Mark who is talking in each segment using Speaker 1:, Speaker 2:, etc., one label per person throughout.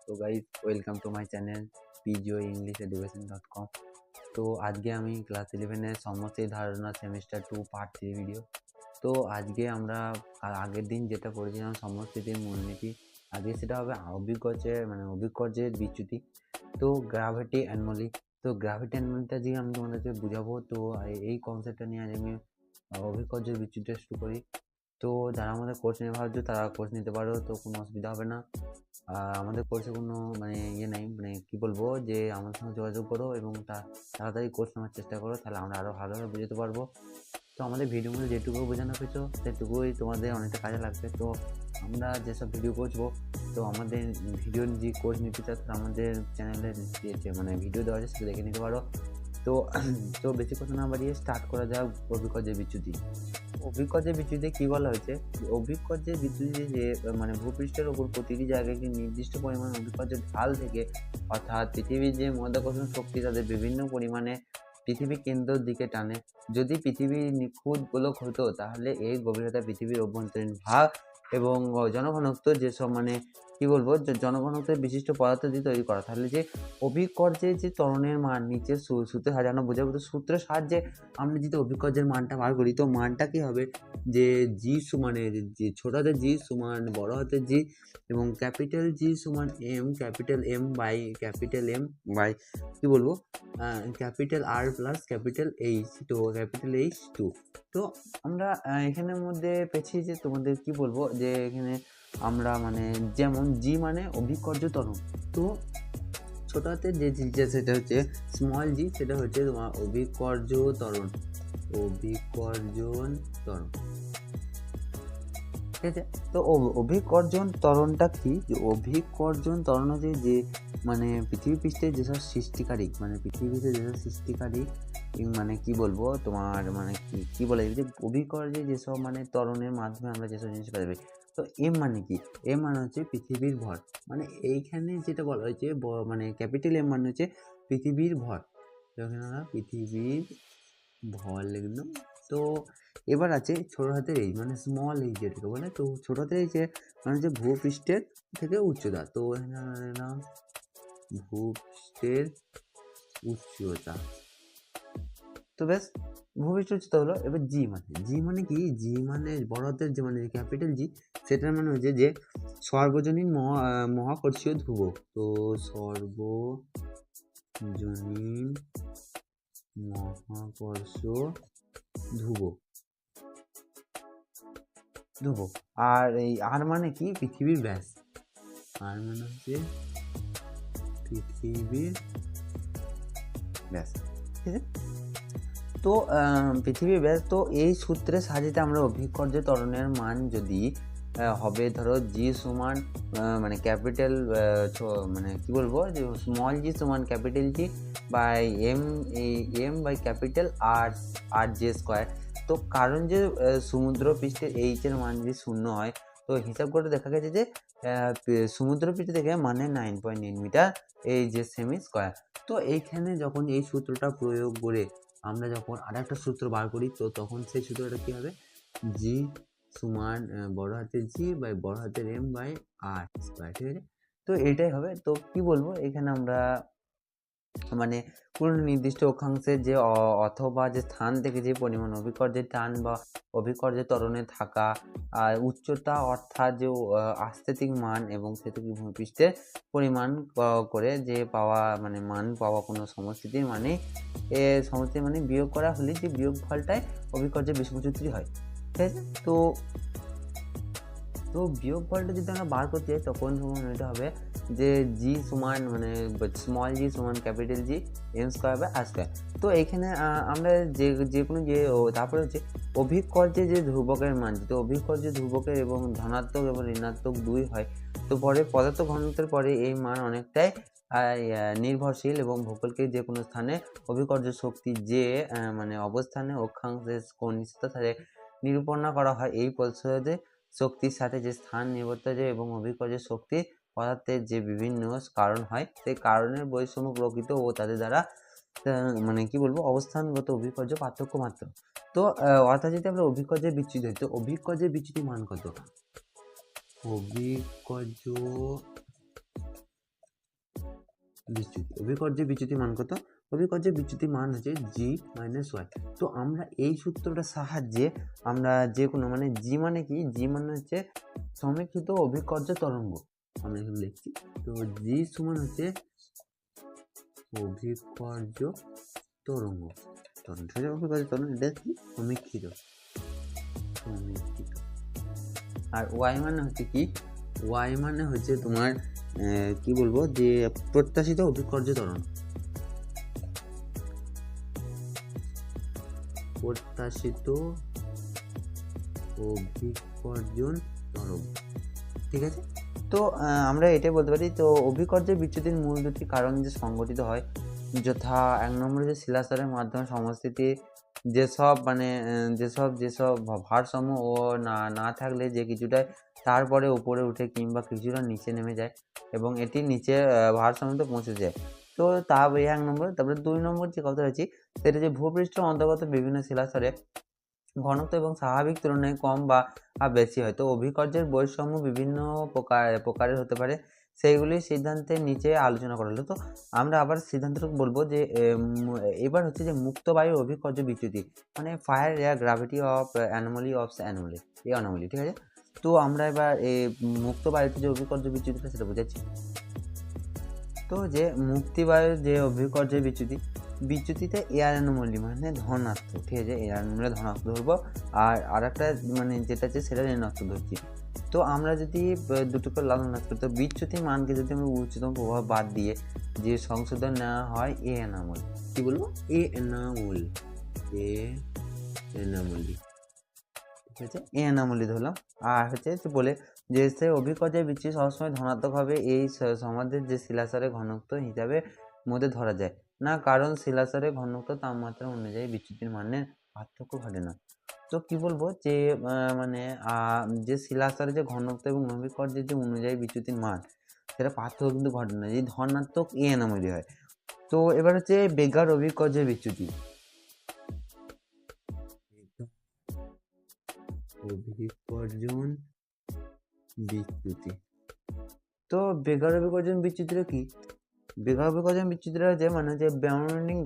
Speaker 1: So guys welcome to my channel pgoenglish education.com। তো আজকে আমি ক্লাস 11-এর সমষ্টি ধারণা সেমিস্টার 2 পার্ট 3 ভিডিও। তো আজকে আমরা আগের দিন যেটা পড়েছিলাম সমষ্টিতির মূলনীতি, আজকে সেটা হবে অভিকর্যের বিচ্যুতি। তো গ্র্যাভিটি অ্যানোমালি, তো গ্র্যাভিটি অ্যানোমালিটা দিয়ে আমি তোমাদেরকে বুঝাবো। তো এই কনসেপ্টটা নিয়ে আজ আমি অভিকর্যের বিচ্যুতিটা শুরু করি। তো যারা আমাদের কোর্স নিয়ে ভাবছো তারা কোর্স নিতে পারো, তো কোনো অসুবিধা হবে না। আমাদের কোর্সে কোনো নেই, কি বলবো, যে আমার সঙ্গে যোগাযোগ করো এবং তাড়াতাড়ি কোর্স নেওয়ার চেষ্টা করো, তাহলে আমরা আরও ভালোভাবে বুঝতে পারবো। তো আমাদের ভিডিওর মধ্যে যেটুকু বোঝানো পেয়েছো সেটুকুই তোমাদের অনেকটা কাজে লাগবে। তো আমরা যেসব ভিডিও করবো, তো আমাদের ভিডিওর যে কোর্স নিতে চাও তারা আমাদের চ্যানেলে ভিডিও দেওয়া আছে, সেটা দেখে নিতে পারো। তো তো বেশি কথা না বাড়িয়ে স্টার্ট করা যাক অভিকর্যের বিচ্যুতি। অভিকর্যের বিচ্যুতিতে কি বলা হয়েছে, অভিকর্যের বিচ্যুতি যে ভূপৃষ্ঠের ওপর প্রতিটি জায়গায় একটি নির্দিষ্ট পরিমাণ অভিকর্যের ঢাল থেকে, অর্থাৎ পৃথিবীর যে মাধ্যাকর্ষণ শক্তি তাদের বিভিন্ন পরিমাণে পৃথিবীর কেন্দ্রের দিকে টানে। যদি পৃথিবী নিখুঁত গোলক হতো তাহলে এই গভীরতা পৃথিবীর অভ্যন্তরীণ ভাগ এবং জনঘনত্ব যেসব কি বলবো জনঘনত্বের বিশিষ্ট পদার্থ দিয়ে তৈরি করা। তাহলে যে অভিকর্যের যে ত্বরণের মান নিচে সূত্রে সাজানো বোঝাবো। তো সূত্রের সাহায্যে আমরা যদি অভিকর্যের মানটা বার করি, তো মানটা কি হবে যে জি যে ছোট হাতের জি সমান বড় হাতের জি এবং ক্যাপিটাল জি সমান এম ক্যাপিটাল এম বাই কি বলবো capital R plus capital H, তো ক্যাপিটাল এইচ 2। তো আমরা এখানের মধ্যে পেয়েছি যে তোমাদের কি বলবো যে এখানে আমরা যেমন জি অভিকর্য ত্বরণ। তো ছোট হাতের যে জিটা সেটা হচ্ছে স্মল জি, সেটা হচ্ছে তোমার অভিকর্য ত্বরণ। ঠিক আছে। তো অভিকর্ষণ ত্বরণটা কি? অভিকর্ষণ ত্বরণ হচ্ছে যে পৃথিবী পৃষ্ঠে যেসব সৃষ্টিকারী পৃথিবীতে যেসব সৃষ্টিকারী কি বলবো তোমার কি বলে যে অভিকর্ষে যেসব ত্বরণের মাধ্যমে আমরা যেসব জিনিস পাই। তো এম কি? এম হচ্ছে পৃথিবীর ভর। এইখানে যেটা বলা হয়েছে ক্যাপিটাল এম হচ্ছে পৃথিবীর ভর। এখানে আমরা পৃথিবীর ভর লিখলাম। তো এবার আছে ছোট হাতের এইচ স্মল এইচ যেটাকে বলে। তো ছোট হাতের এইচ হচ্ছে ভূপৃষ্ঠের থেকে উচ্চতা। তো ভূপৃষ্ঠের উচ্চতা, তো বেশ ভূপৃষ্ঠ উচ্চতা হলো। এবার জি কি? জি বড় হাতের যে ক্যাপিটাল জি, সেটার হচ্ছে যে সর্বজনীন মহাকর্ষীয় ধ্রুবক। তো সর্বজনীন মহাকর্ষ ধ্রুবক। আর এই আর কি? পৃথিবীর ব্যাস। আর হচ্ছে পৃথিবীর ব্যাস। ঠিক আছে। তো পৃথিবীর ব্যাস, তো এই সূত্রের সাহায্যে আমরা অভিকর্য ত্বরণের মান যদি হবে ধরো জি সমান ক্যাপিটাল কি বলবো যে স্মল জি সমান capital G by M by capital R J square. তো কারণ যে সমুদ্র পৃষ্ঠের এইচ এর মান যদি 0 হয়, তো হিসাব করে দেখা গেছে যে সমুদ্র পৃষ্ঠ থেকে 9.9 মিটার এই যে সেমি স্কোয়ার। তো এইখানে যখন এই সূত্রটা প্রয়োগ করে আমরা যখন আরেকটা সূত্র বার করি, তো তখন সেই সূত্রটা কি হবে? জি সমান বড় হাতের জি বাই বড় হাতের এম বাই আর স্কোয়ার। ঠিক আছে। তো এটাই হবে। তো কি বলবো, এখানে আমরা কোনো নির্দিষ্ট অক্ষাংশের যে অথবা যে স্থান থেকে যে পরিমাণ অভিকর্যের টান বা অভিকর্যের ত্বরণে থাকা আর উচ্চতা, অর্থাৎ যে আস্থেতিক মান এবং সেতুকি ভূপৃষ্ঠের পরিমাণ করে যে পাওয়া মান পাওয়া কোনো সমষ্টির সমষ্টির বিয়োগ করা হলে যে বিয়োগ ফলটাই অভিকর্যের বিচ্যুতি হয়। ঠিক আছে। তো বিয়োগ ফলটা যদি আমরা বার করতে যাই, তখন এটা হবে যে জি সমান স্মল জি সমান capital G M square by R square. তো এইখানে আমরা যে কোনো তারপরে হচ্ছে অভিকর্যে যে ধ্রুবকের মান, যদি অভিকর্যে ধ্রুবকের এবং ধনাত্মক এবং ঋণাত্মক 2 হয়, তো পরে পদার্থ ঘনত্বের পরে এই মান অনেকটাই নির্ভরশীল এবং ভূগোলকে যে কোনো স্থানে অভিকর্য শক্তি যে অবস্থানে অক্ষাংশের কনিষ্ঠতার সাথে নিরূপণ করা হয়। এই পরিষদে শক্তির সাথে যে স্থান নিবদ্ধ এবং অভিকর্য শক্তি পদার্থের যে বিভিন্ন কারণ হয়, সেই কারণের বৈষম্য প্রকৃত ও তাদের দ্বারা কি বলবো অবস্থানগত অভিকর্য পার্থক্য মাত্র। তো অর্থাৎ যদি আমরা অভিকর্যের বিচ্যুতি হই, তো অভিকর্যের বিচ্যুতি মান কত? অভিকর্য বিচ্যুতি, অভিকর্যের বিচ্যুতি মান কত? অভিকর্যের বিচ্যুতি মান হচ্ছে জি মাইনাস ওয়াই। তো আমরা এই সূত্রটার সাহায্যে আমরা যে কোনো মানে জি মানে কি, জি মানে হচ্ছে সমীকৃত অভিকর্য তরঙ্গ। আমরা এখানে লিখছি, তো জি সমান হচ্ছে অভিকর্য তরঙ্গ, অভিকর্য তরঙ্গ, এটা কি সমীকৃত। আর ওয়াই মানে হচ্ছে কি, ওয়াই মানে হচ্ছে তোমার কি বলবো যে প্রত্যাশিত অভিকর্য ত্বরণ, প্রত্যাশিত অভিকর্ষণ ত্বরণ, ঠিক আছে। তো আমরা এটাই বলতে পারি, তো অভিকর্যের বিচ্যুতির মূল দুটি কারণ যে সংঘটিত হয়, যথা এক নম্বরে যে শিলাস্তরের মাধ্যমে সমস্থিতি, যেসব মানে যেসব ভারসাম্য ও না থাকলে যে কিছুটা তারপরে উপরে উঠে কিংবা কিছুটা নিচে নেমে যায় এবং এটি নিচে ভারসাম্যতে পৌঁছে যায়। তো তা এক নম্বর। তারপরে 2 নম্বর যে কথা রয়েছে সেটা যে ভূপৃষ্ঠের অন্তর্গত বিভিন্ন শিলাস্তরে ঘনত্ব এবং স্বাভাবিক তুলনায় কম বা বেশি হয়। তো অভিকর্যের বৈষম্য বিভিন্ন প্রকারের হতে পারে, সেইগুলির সিদ্ধান্তের নিচে আলোচনা করা হলো। তো আমরা আবার সিদ্ধান্তটুকু বলবো যে এবার হচ্ছে যে মুক্ত বায়ুর অভিকর্য বিচ্যুতি, মানে fire air gravity of anomaly of anomaly, এই অ্যানোমালি, ঠিক আছে। তো আমরা এবার মুক্ত বায়ুতে যে অভিকর্য বিচ্যুতিটা সেটা বোঝাচ্ছি। তো যে মুক্তিবায়ুর যে অভিকর্যের বিচ্যুতিতে এয়ার অ্যানোমালি মানে ধনাত্মক, ঠিক আছে, এয়ার অ্যানোমালি ধনাত্মক ধরবো, আর একটা মানে যেটা আছে সেটা ঋণাত্মক ধরছি। তো আমরা যদি দুটোকে লাঘব করি, তো বিচ্যুতির মানকে যদি আমরা উচ্চতম প্রভাব বাদ দিয়ে যে সংশোধন নেওয়া হয় এ এনামল, কি বলবো, এ এনামল, এ এনামলি, ঠিক আছে, এ এনামলি ধরলাম। আর হচ্ছে বলে যে সে অভিকর্যের বিচ্যুতি সবসময় ধনাত্মক হবে এই সমাজের যে শিলাস্তরের ঘনত্ব হিসাবে মধ্যে ধরা যায় না, কারণ শিলাস্তরের ঘনত্ব তাপমাত্রা অনুযায়ী বিচ্যুতির মানের পার্থক্য ঘটে না। তো কি বলবো যে মানে যে শিলাস্তরের যে ঘনত্ব এবং অভিকর্যের যে অনুযায়ী বিচ্যুতির মান সেটা পার্থক্য কিন্তু ঘটে না, যদি ধনাত্মক এ এনামলি হয়। তো এবার হচ্ছে বেগার অভিকর্যের বিচ্যুতি, অভিকর্ষণ বিচ্যুতি। তো বেগার অভিকর্ষণ বিচ্যুতিটা কি? বেগার অভিকর্ষণ বিচ্যুতিটা যে মানে যে bounding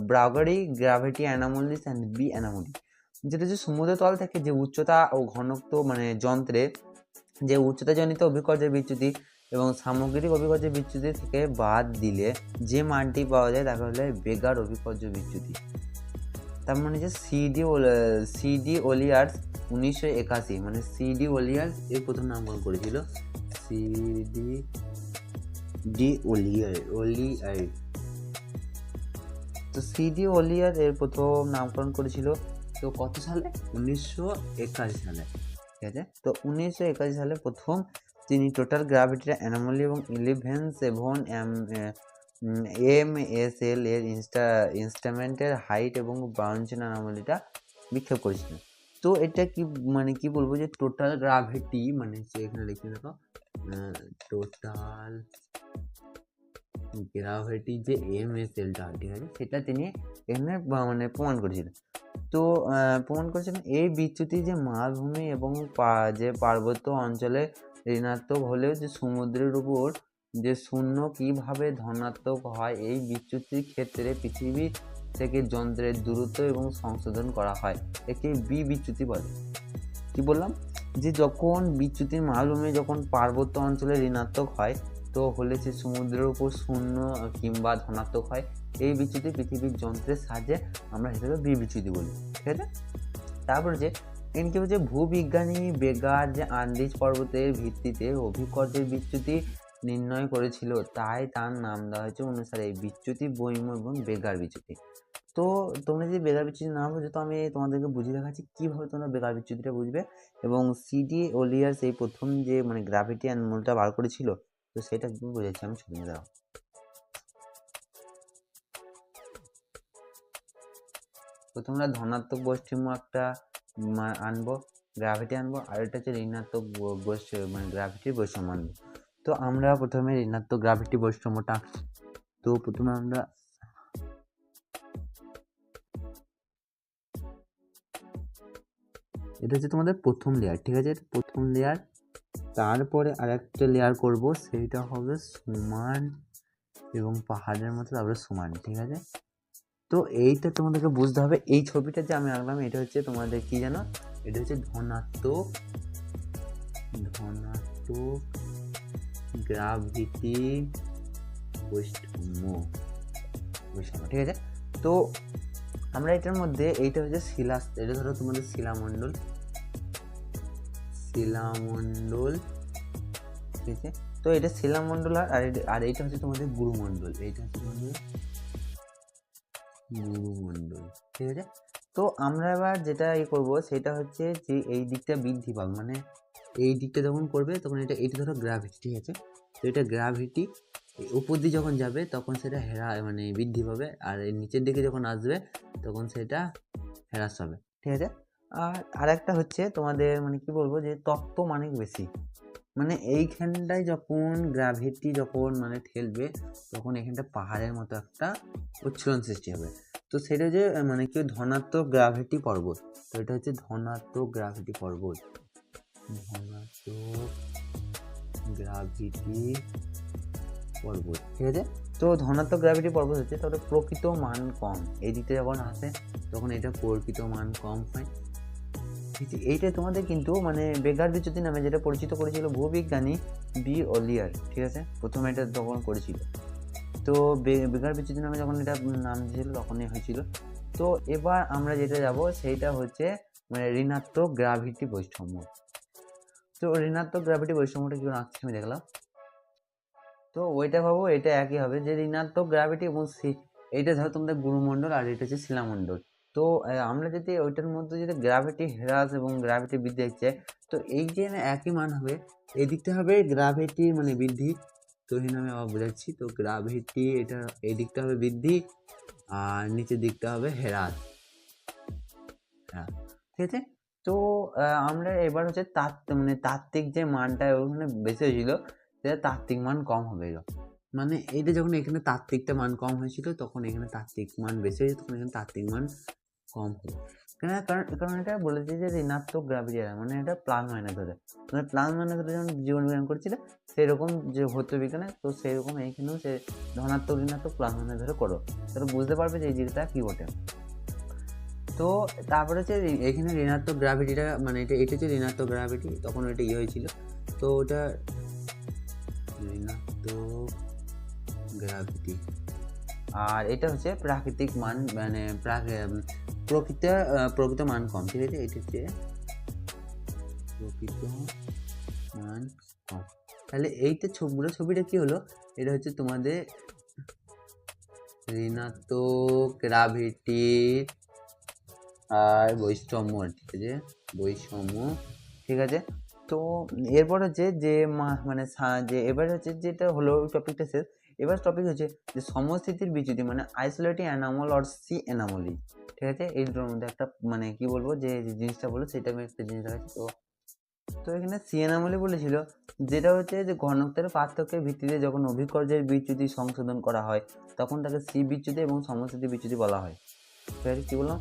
Speaker 1: Bouguer gravity anomalies and B anomaly, যেটা হচ্ছে সমুদ্র তল থেকে যে উচ্চতা ও ঘনত্ব মানে যন্ত্রে যে উচ্চতাজনিত অভিকর্ষের বিচ্যুতি এবং সামগ্রিক অভিকর্ষের বিচ্যুতি থেকে বাদ দিলে যে মানটি পাওয়া যায় তাকে বলে বেগার অভিকর্ষ বিচ্যুতি। তার মানে যে সিডি ওলিয়ার্স 1981, মানে সিডি ওলিয়ার্স এর প্রথম নামকরণ করেছিল, সিডি ওলিয়ার, তো সিডি ওলিয়ার এর প্রথম নামকরণ করেছিল তো কত সালে? 1981 সালে, ঠিক আছে। তো 1981 সালে প্রথম তিনি টোটাল গ্র্যাভিটি অ্যানোমালি এবং 11 MSL এর ইনস্ট্রুমেন্টের হাইট এবং বাউন্সিন অ্যানোমালিটা বিক্ষেপ করেছিলেন। তো এটা কি মানে কি বলবো যে টোটাল গ্র্যাভিটি মানে এখানে লিখে দেখো, টোটাল গ্র্যাভিটি যে MSLটা, ঠিক আছে, সেটা তিনি এখানে মানে প্রমাণ করেছিলেন। তো প্রমাণ করেছিলেন এই বিচ্যুতি যে মালভূমি এবং যে পার্বত্য অঞ্চলে ঋণাত্মক হলেও যে সমুদ্রের উপর যে শূন্য কিভাবে ধনাত্মক হয়, এই বিচ্যুতির ক্ষেত্রে পৃথিবী থেকে যন্ত্রের দূরত্ব এবং সংশোধন করা হয়, একে বি বিচ্যুতি বলে। কি বললাম যে যখন বিচ্যুতির মালভূমি যখন পার্বত্য অঞ্চলে ঋণাত্মক হয় তো হলে সে সমুদ্রের উপর শূন্য কিংবা ধনাত্মক হয়, এই বিচ্যুতি পৃথিবীর যন্ত্রের সাহায্যে আমরা হিসেবে বি বিচ্যুতি বলি, ঠিক আছে। তারপরে যে কি হচ্ছে ভূবিজ্ঞানী বেগার যে আন্দিজ পর্বতের ভিত্তিতে অভিকর্ষের বিচ্যুতি নির্ণয় করেছিল, তাই তার নাম দেওয়া হয়েছে অনুসারে এই বিচ্যুতি বৈম এবং বেগার বিচ্যুতি। তো তোমরা যদি বেগার বিচ্যুতি না বুঝো তো আমি তোমাদেরকে বুঝিয়ে দেখাচ্ছি কীভাবে তোমরা বেগার বিচ্যুতিটা বুঝবে। এবং সিডি ওলিয়ার্স এই প্রথম যে মানে গ্র্যাভিটি অ্যানোমালিটা বার করেছিল, তো সেটা কি বোঝাচ্ছি আমি শুনিয়ে দাও। তো তোমরা ধনাত্মক বৈষম্য একটা আনবো, গ্র্যাভিটি আনবো, আর এটা হচ্ছে ঋণাত্মক মানে গ্র্যাভিটির বৈষম্য আনবো। তো আমরা প্রথমে ঋণাত্মক গ্র্যাভিটি বৈষম্যটা, তো প্রথমে আমরা এটা হচ্ছে তোমাদের প্রথম লেয়ার, ঠিক আছে, প্রথম লেয়ার তারপরে আরেকটা লেয়ার করব, সেইটা হবে সমান এবং পাহাড়ের মতো, তারপরে সমান। ঠিক আছে, তো এইটা তোমাদেরকে বুঝতে হবে। এই ছবিটা যে আমি আঁকলাম এটা হচ্ছে তোমাদের কি জানো, এটা হচ্ছে ধনাত্মক গ্রাভিটি বৈষম্য। ঠিক আছে, তো আমরা এটার মধ্যে এইটা হচ্ছে শিলা, এটা ধরো তোমাদের শিলামণ্ডল, ঠিক আছে, তো এটা শিলামণ্ডল আর এইটা হচ্ছে তোমাদের গুরুমণ্ডল, এইটা হচ্ছে তোমাদের গুরুমণ্ডল। ঠিক আছে, তো আমরা এবার যেটা করব সেটা হচ্ছে যে এই দিকটা বৃদ্ধি পাবে, মানে এই দিকটা যখন করবে তখন এটা ধরো গ্র্যাভিটি। ঠিক আছে, তো এটা গ্র্যাভিটি উপর দিয়ে যখন যাবে তখন সেটা মানে বৃদ্ধি পাবে, আর এই নিচের দিকে যখন আসবে তখন সেটা হ্রাস পাবে। ঠিক আছে, আর আরেকটা হচ্ছে তোমাদের মানে কি বলবো, যে তত্ত্ব মানে বেশি, মানে এইখানটায় যখন গ্র্যাভিটি যখন মানে ঠেলবে তখন এখানটা পাহাড়ের মতো একটা উচ্ছলন সৃষ্টি হবে। তো সেটা যে মানে কি ধনাত্মক গ্র্যাভিটি পর্বত, তো এটা হচ্ছে ধনাত্মক গ্র্যাভিটি পর্বত, ঠিক আছে, তো ধনাত্মক গ্র্যাভিটি পর্বত হচ্ছে তাহলে প্রকৃত মান কম, এই দিকটা যখন আসে তখন এটা প্রকৃত মান কম হয়। এইটা তোমাদের কিন্তু মানে বেগার বিচ্যুতি নামে যেটা পরিচিত করেছিল ভূবিজ্ঞানী বি ওলিয়ার। ঠিক আছে, প্রথমে এটা যখন করেছিল, তো বেগার বিচ্যুতি নামে যখন এটা নাম দিয়েছিল তখনই হয়েছিল। তো এবার আমরা যেটা যাব সেইটা হচ্ছে মানে ঋণাত্মক গ্র্যাভিটি বৈষম্য। তো ঋণাত্মক গ্র্যাভিটি বৈষম্যটা কি আঁকছি আমি দেখলাম, তো ওইটা ভাবো এটা একই হবে, যে ঋণাত্মক গ্র্যাভিটি এবং এইটা ধরো তোমাদের গুরুমণ্ডল আর এটা হচ্ছে শিলামণ্ডল। তো আমরা যদি ওইটার মধ্যে যদি গ্র্যাভিটি হ্রাস এবং গ্র্যাভিটি বৃদ্ধি দেখছে, তো এই যে একই মান হবে, এই দিকটা হবে গ্র্যাভিটি মানে বৃদ্ধি, তো এখানে আমি আবার বোঝাচ্ছি, তো গ্র্যাভিটি এটা এই দিকটা হবে বৃদ্ধি আর নিচের দিকটা হবে হ্রাস। হ্যাঁ, ঠিক আছে, তো আমরা এবার হচ্ছে মানে তাত্ত্বিক যে মানটা ওখানে বেশি হয়েছিল সেটা তাত্ত্বিক মান কম হবে, মানে এইটা যখন এখানে তাত্ত্বিকটা মান কম হয়েছিল তখন এখানে তাত্ত্বিক মান বেশি হয়েছে, তখন এখানে তাত্ত্বিক মান কম হবে। কারণ এটা বলেছে যে ঋণাত্মক গ্র্যাভিটি মানে এটা প্লাস মাইনাস ধরে, মানে প্লাস মাইনাস ধরে যখন জীবন বিজ্ঞান করছিলে সেরকম যে ভৌত বিজ্ঞানে, তো সেরকম এইখানেও সে ধনাত্মক ঋণাত্মক প্লাস মাইনাস ধরে করো, তাহলে বুঝতে পারবে যে এই জিনিসটা কি ঘটে। তো তারপরে হচ্ছে এখানে ঋণাত্মক গ্র্যাভিটিটা মানে এটা হচ্ছে ঋণাত্মক গ্র্যাভিটি, তখন ওইটা ইয়ে হয়েছিল, তো ওটা ঋণাত্মক গ্র্যাভিটি, আর এটা হচ্ছে প্রাকৃতিক মান মানে প্রকৃত মান কম। ঠিক আছে, এটা হচ্ছে প্রকৃত মান কম। তাহলে এইটা ছবিটা কি হলো, এটা হচ্ছে তোমাদের ঋণাত্মক গ্র্যাভিটির আর বৈষম্য। ঠিক আছে, বৈষম্য। ঠিক আছে, তো এরপর হচ্ছে যে মানে যে এবার হচ্ছে যেটা হলো টপিকটা শেষ, এবার টপিক হচ্ছে যে সমস্থিতির বিচ্যুতি মানে আইসোলেটিং অ্যানোমাল অর সি অ্যানোমালি। ঠিক আছে, এই দুটোর মধ্যে একটা মানে কি বলবো যে জিনিসটা বলো সেটা আমি একটা জিনিস দেখাচ্ছি। তো এখানে সি অ্যানোমালি বলেছিল, যেটা হচ্ছে যে ঘনত্বের পার্থক্যের ভিত্তিতে যখন অভিকর্যের বিচ্যুতি সংশোধন করা হয় তখন তাকে সি বিচ্যুতি এবং সমস্থিতি বিচ্যুতি বলা হয়। কি বললাম,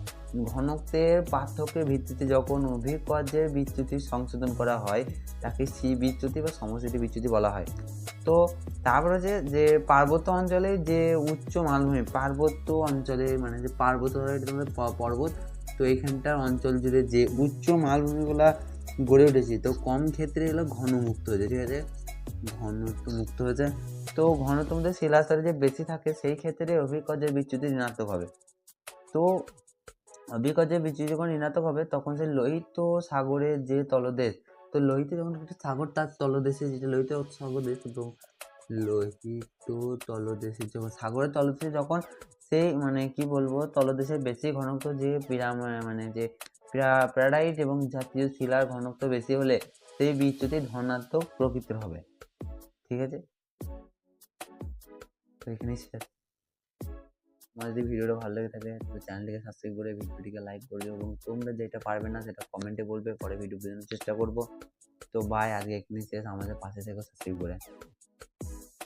Speaker 1: ঘনত্বের পার্থক্যের ভিত্তিতে যখন অভিকর্যের বিচ্যুতি সংশোধন করা হয় তাকে সি বিচ্যুতি বা সমস্থিতি বিচ্যুতি বলা হয়। তো তারপরে যে পার্বত্য অঞ্চলে যে উচ্চ মালভূমি, পার্বত্য অঞ্চলে মানে যে পার্বত্য পর্বত, তো এইখানটার অঞ্চল জুড়ে যে উচ্চ মালভূমিগুলা গড়ে উঠেছে, তো কম ক্ষেত্রে এগুলো ঘনমুক্ত হয়েছে। ঠিক আছে, ঘনত্ব মুক্ত হয়েছে, তো ঘনত্ব মধ্যে শিলাস্তরে যে বেশি থাকে সেই ক্ষেত্রে অভিকর্যের বিচ্যুতি ঋণাত্মক হবে। তো অভিকর্যের বিচ্যুতি যখন ঋণাত্মক হবে তখন সেই লোহিত সাগরের যে তলদেশ, তো লোহিত যখন একটা সাগর তার তলদেশে যেটা লোহিত সাগর দেশ, তো লোহিত তলদেশে যখন সাগরের তলদেশে যখন সেই মানে কি বলবো তলদেশের বেশি ঘনত্ব যে মানে যে প্যারাডাইট এবং জাতীয় শিলার ঘনত্ব বেশি হলে সেই বিচ্যুতি ধনাত্মক প্রকৃতির হবে। ঠিক আছে, তো এখানেই শেষ। আমার যদি ভিডিওটা ভালো লেগে থাকে তো চ্যানেলটিকে সাবস্ক্রাইব করে ভিডিওটিকে লাইক করবে, এবং তোমরা যেটা পারবে না সেটা কমেন্টে বলবে, পরে ভিডিও বোঝানোর চেষ্টা করবো। তো বাই, আজকে এখানেই শেষ, আমাদের পাশে থেকে সাবস্ক্রাইব করে।